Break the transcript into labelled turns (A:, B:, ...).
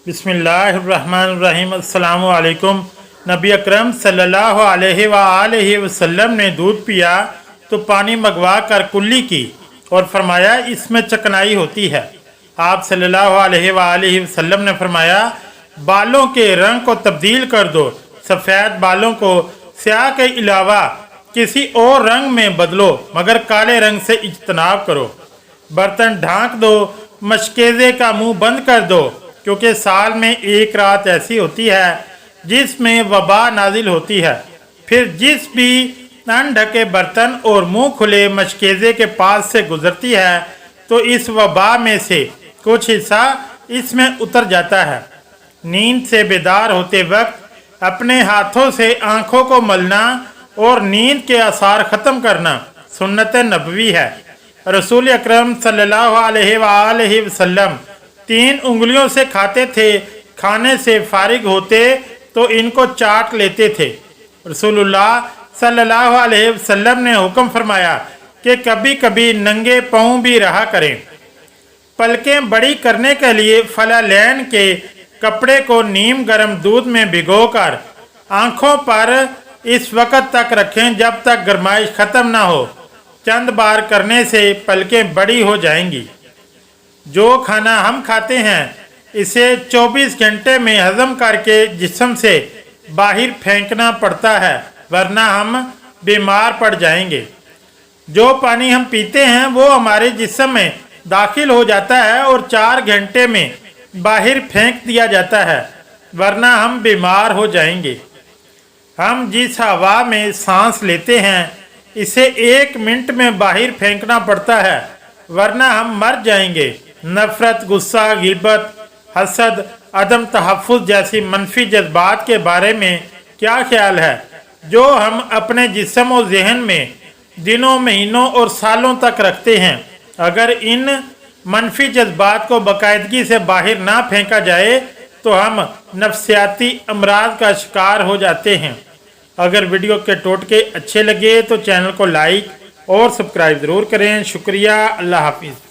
A: बिस्मिल्लाहिर्रहमानिर्रहीम। अस्सलामु अलैकुम। नबी अकरम सल्लल्लाहु अलैहि वसल्लम ने दूध पिया तो पानी मंगवा कर कुल्ली की और फरमाया इसमें चकनाई होती है। आप सल्लल्लाहु अलैहि वसल्लम ने फरमाया बालों के रंग को तब्दील कर दो, सफ़ेद बालों को स्याह के अलावा किसी और रंग में बदलो मगर काले रंग से इज्तनाब करो। बर्तन ढांक दो, मशकेज़े का मुंह बंद कर दो, क्योंकि साल में एक रात ऐसी होती है जिसमें वबा नाजिल होती है। फिर जिस भी अनढके बर्तन और मुंह खुले मशकेज़े के पास से गुजरती है तो इस वबा में से कुछ हिस्सा इसमें उतर जाता है। नींद से बेदार होते वक्त अपने हाथों से आँखों को मलना और नींद के आसार ख़त्म करना सुन्नत नबवी है। रसूल अकरम सल्लल्लाहु अलैहि वसल्लम 3 उंगलियों से खाते थे, खाने से फारिग होते तो इनको चाट लेते थे। रसूलुल्लाह सल्लल्लाहु अलैहि वसल्लम ने हुक्म फरमाया कि कभी कभी नंगे पाँव भी रहा करें। पलकें बड़ी करने के लिए फलालैन के कपड़े को नीम गर्म दूध में भिगोकर आँखों पर इस वक्त तक रखें जब तक गर्माइश ख़त्म ना हो। चंद बार करने से पलकें बड़ी हो जाएंगी। जो खाना हम खाते हैं इसे 24 घंटे में हजम करके जिस्म से बाहर फेंकना पड़ता है, वरना हम बीमार पड़ जाएंगे। जो पानी हम पीते हैं वो हमारे जिस्म में दाखिल हो जाता है और 4 घंटे में बाहर फेंक दिया जाता है, वरना हम बीमार हो जाएंगे। हम जिस हवा में सांस लेते हैं इसे 1 मिनट में बाहर फेंकना पड़ता है, वरना हम मर जाएंगे। नफ़रत, गुस्सा, गिबत, हसद, अदम तहफ़्फ़ुज़ जैसी मनफी जज्बात के बारे में क्या ख्याल है जो हम अपने जिस्म और जहन में दिनों, महीनों और सालों तक रखते हैं? अगर इन मनफी जज्बात को बाकायदगी से बाहर ना फेंका जाए तो हम नफ्सियाती अमराज का शिकार हो जाते हैं। अगर वीडियो के टोटके अच्छे लगे तो चैनल को लाइक और सब्सक्राइब ज़रूर करें। शुक्रिया। अल्लाह हाफिज़।